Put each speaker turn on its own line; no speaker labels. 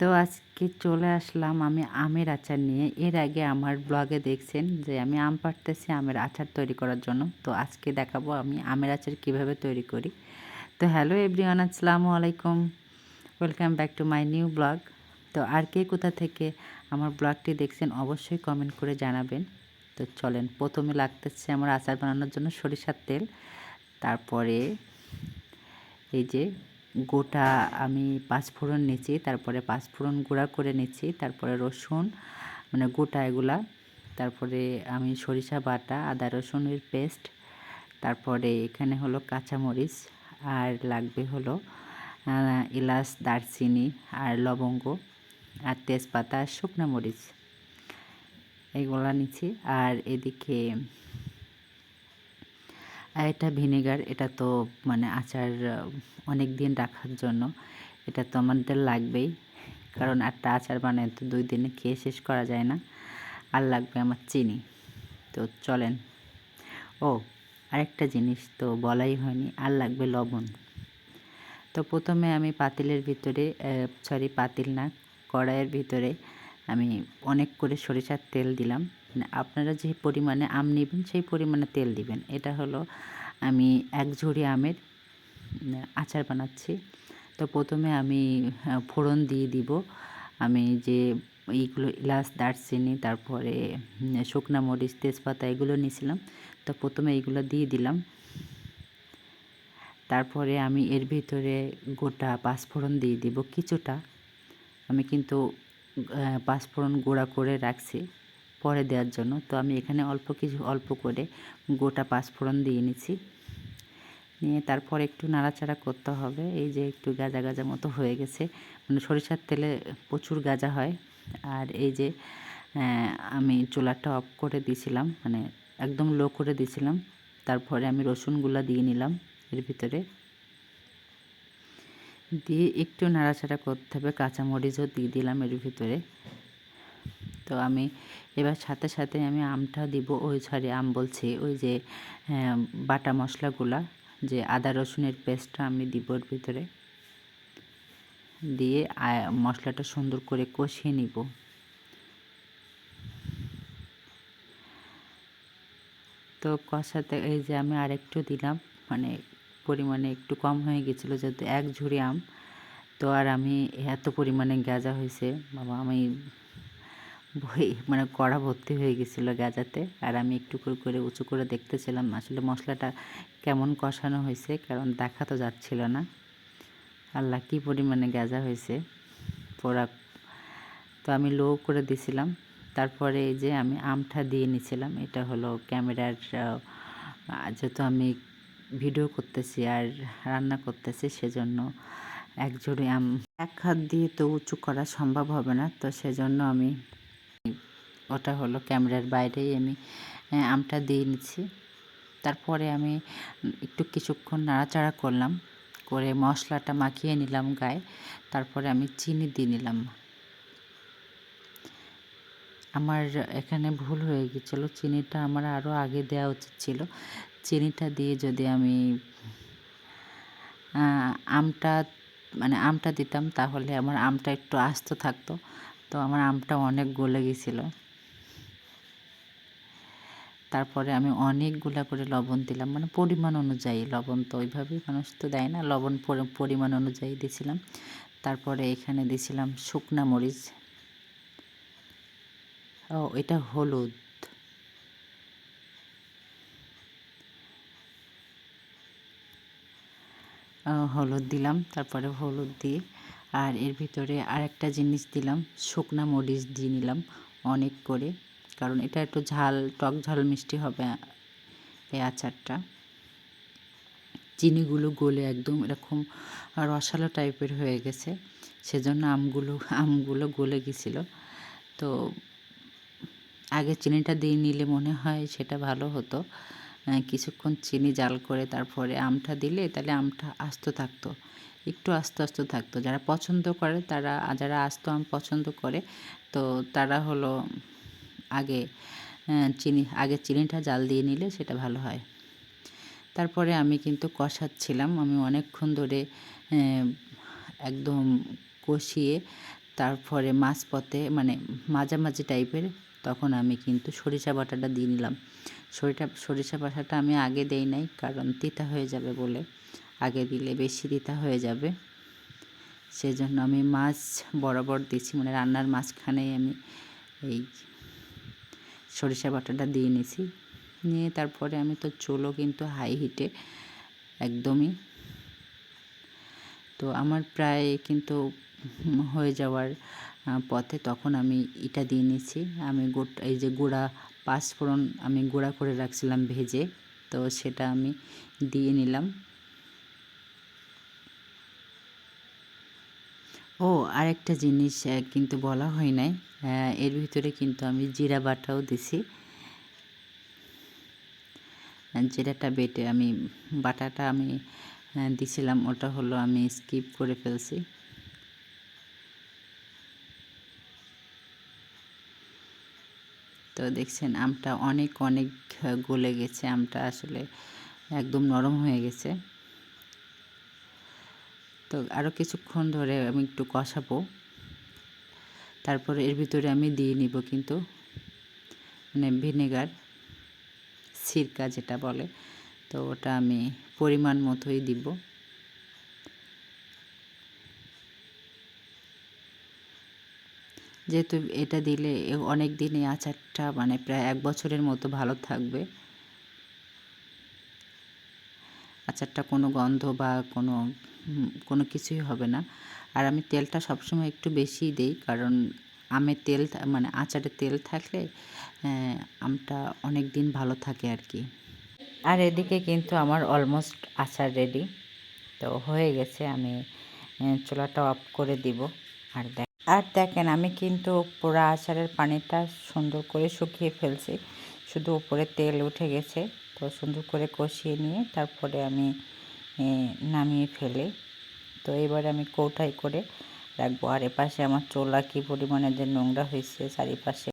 তো আজকে চলে আসলাম আমি আমের আচার নিয়ে। এর আগে আমার ব্লগে দেখছেন যে আমি আম পাড়তেছি আমের আচার তৈরি করার জন্য। তো আজকে দেখাবো আমি আমের আচার কিভাবে তৈরি করি। তো হ্যালো এভরিওয়ান, আসসালামু আলাইকুম, welcome back to my new blog. তো আর কে কোথা থেকে আমার ব্লগটি দেখছেন অবশ্যই কমেন্ট করে জানাবেন। তো চলেন, প্রথমে লাগতেছে আমার আচার বানানোর জন্য সরিষার তেল, তারপরে এই যে গোটা আমি পাঁচফোড়ন নিচ্ছি, তারপরে পাঁচফোড়ন গুঁড়া করে নিচ্ছি, তারপরে রসুন মানে গোটা এগুলা, তারপরে আমি সরিষা বাটা, আদা রসুনের পেস্ট, তারপরে এখানে হলো কাঁচামরিচ, আর লাগবে হলো এলাচ, দারচিনি আর লবঙ্গ আর তেজপাতা আর শুকনো মরিচ, এগুলা নিচ্ছি। আর এদিকে আর এটা ভিনেগার, এটা তো মানে আচার অনেক দিন রাখার জন্য এটা তো আমাদের লাগবেই, কারণ একটা আচার বানায় তো 2 দিনে খেয়ে শেষ করা যায় না। আর লাগবে আমার চিনি। তো চলেন, ও আরেকটা জিনিস তো বলাই হয়নি, আর লাগবে লবণ। তো প্রথমে আমি পাতিলের ভিতরে পাতিল না, কড়াইয়ের ভিতরে আমি অনেক করে সরিষার তেল দিলাম। মানে আপনারা যে পরিমাণে আম নেবেন সেই পরিমাণে তেল দিবেন। এটা হলো আমি 1 ঝুড়ি আমের আচার বানাচ্ছি। তো প্রথমে আমি ফোড়ন দিয়ে দিব। আমি যে এইগুলো এলাচ, দারচিনি, তারপরে শুকনা মরিচ, তেজপাতা এগুলো নিয়েছিলাম। তো প্রথমে এইগুলো দিয়ে দিলাম। তারপরে আমি এর ভিতরে গোটা পাঁচফোড়ন দিয়ে দিব কিছুটা। আমি কিন্তু পাঁচফোড়ন গুঁড়া করে রাখছি পরে দেওয়ার জন্য। তো আমি এখানে অল্প করে গোটা পাঁচফোড়ন দিয়ে নিচ্ছি। নিয়ে তারপর একটু নাড়াচাড়া করতে হবে। এই যে একটু গাজা গাজা মতো হয়ে গেছে, মানে সরিষার তেলে প্রচুর গাজা হয়। আর এই যে আমি চুলাটা অফ করে দিয়েছিলাম, মানে একদম লো করে দিয়েছিলাম। তারপরে আমি রসুনগুলা দিয়ে নিলাম এর ভিতরে, দিয়ে একটু নাড়াচাড়া করতে হবে। কাঁচামরিচও দিয়ে দিলাম এর ভিতরে। তো আমি এবার সাথে সাথে আমি আমটা দিব, আম বলছি ওই যে বাটা মশলাগুলা, যে আদা রসুনের পেস্টটা আমি দিব ওর ভিতরে, দিয়ে মশলাটা সুন্দর করে কষিয়ে নিব। তো কষাতে এই যে আমি আরেকটু দিলাম, মানে পরিমাণে একটু কম হয়ে গেছিলো যেহেতু 1 ঝুড়ি আম। তো আর আমি এত পরিমাণে গাঁজা হয়েছে বাবা, আমি মানে কড়া ভর্তি হয়ে গেছিলো গাঁজাতে। আর আমি একটু করে উঁচু করে দেখতেছিলাম আসলে মশলাটা কেমন কষানো হয়েছে, কারণ দেখা তো যাচ্ছিল না। আল্লাহ, কী পরিমাণে গাঁজা হয়েছে পোড়া। তো আমি লো করে দিছিলাম। তারপরে এই যে আমি আমটা দিয়ে নিছিলাম। এটা হলো ক্যামেরার, যেহেতু আমি ভিডিও করতেছি আর রান্না করতেছি, সেজন্য 1 ঝুড়ি আম এক হাত দিয়ে তো উঁচু করা সম্ভব হবে না। তো সেজন্য আমি ওটা হলো ক্যামেরার বাইরেই আমি আমটা দিয়ে নিচ্ছি। তারপরে আমি একটু কিছুক্ষণ নাড়াচাড়া করলাম, করে মশলাটা মাখিয়ে নিলাম গায়ে। তারপরে আমি চিনি দিয়ে নিলাম। আমার এখানে ভুল হয়ে গেছিলো, চিনিটা আমার আরও আগে দেওয়া উচিত ছিল। চিনিটা দিয়ে যদি আমি আমটা আমটা দিতাম তাহলে আমার আমটা একটু আস্ত থাকতো। তো আমার আমটা অনেক গলে গেছিলো। তারপরে আমি অনেকগুলা করে লবণ দিলাম, মানে পরিমাণ অনুযায়ী। লবণ তো ওইভাবেই মানুষ তো দেয় না, লবণ পরিমাণ অনুযায়ী দিয়েছিলাম। তারপরে এখানে দিয়েছিলাম শুকনা মরিচ, এটা হলুদ, হলুদ দিলাম। তারপরে হলুদ দিয়ে আর এর ভিতরে আরেকটা জিনিস দিলাম, শুকনা মরিচ দিয়ে নিলাম অনেক করে, কারণ এটা একটু টক ঝাল মিষ্টি হবে এই আচারটা। চিনিগুলো গলে একদম এরকম রসালো টাইপের হয়ে গেছে, সেজন্য আমগুলো গলে গেছিলো। তো আগে চিনিটা দিয়ে নিলে মনে হয় সেটা ভালো হতো। কিছুক্ষণ চিনি জাল করে তারপরে আমটা দিলে তাহলে আমটা আস্ত থাকতো, একটু আস্ত থাকতো। যারা পছন্দ করে যারা আস্ত আম পছন্দ করে, তো তারা হলো আগে চিনিটা জাল দিয়ে নিলে সেটা ভালো হয়। তারপরে আমি কিন্তু কষাচ্ছিলাম, আমি অনেকক্ষণ ধরে একদম কষিয়ে তারপরে মাঝপথে মানে মাঝামাঝি টাইপের, তখন আমি কিন্তু সরিষা বাটাটা দিয়ে নিলাম। সরিষা বাটাটা আমি আগে দেই নাই, কারণ তিতা হয়ে যাবে বলে। আগে দিলে বেশি তিতা হয়ে যাবে, সেজন্য আমি মাছ বরাবর দিচ্ছি, মানে রান্নার মাঝখানেই আমি এই সরিষা বাটাটা দিয়ে নিছি। নিয়ে তারপরে আমি তো চুলও কিন্তু হাই হিটে একদমই। তো আমার প্রায় কিন্তু হয়ে যাওয়ার পথে তখন আমি এটা দিয়ে নিচ্ছি। আমি এই যে গুঁড়া পাঁচফোড়ন আমি গুঁড়া করে রাখছিলাম ভেজে, তো সেটা আমি দিয়ে নিলাম। ও আরেকটা জিনিস কিন্তু বলা হয় নাই, এর ভিতরে কিন্তু আমি জিরা বাটাও দিছি। জিরাটা বেটে আমি বাটাটা আমি দিছিলাম, ওটা হলো আমি স্কিপ করে ফেলছি। তো দেখছেন আমটা অনেক গলে গেছে, আমটা আসলে একদম নরম হয়ে গেছে। তো আরও কিছুক্ষণ ধরে আমি একটু কষাবো, তারপরে এর ভিতরে আমি দিয়ে নিব কিন্তু মানে ভিনেগার, সিরকা যেটা বলে, তো ওটা আমি পরিমাণ মতোই দিব। যেহেতু এটা দিলে অনেক দিন এই আচারটা মানে প্রায় 1 বছরের মতো ভালো থাকবে। আচারটা কোনো গন্ধ বা কোনো কিছুই হবে না। আর আমি তেলটা সবসময় একটু বেশিই দেই, কারণ আমের তেল মানে আচারে তেল থাকলে আমটা অনেক দিন ভালো থাকে আর কি। আর এদিকে কিন্তু আমার অলমোস্ট আচার রেডি, তো হয়ে গেছে। আমি চুলাটা অফ করে দিব। আর দেখেন আমি কিন্তু পুরো আচারের পানিটা সুন্দর করে শুকিয়ে ফেলছি, শুধু উপরে তেল উঠে গেছে। তো সুন্দর করে কষিয়ে নিয়ে তারপরে আমি নামিয়ে ফেলে, তো এবার আমি কৌটায় করে রাখবো। আর এপাশে আমার চুলা কি পরিমাণে যে নোংরা হয়েছে চারিপাশে।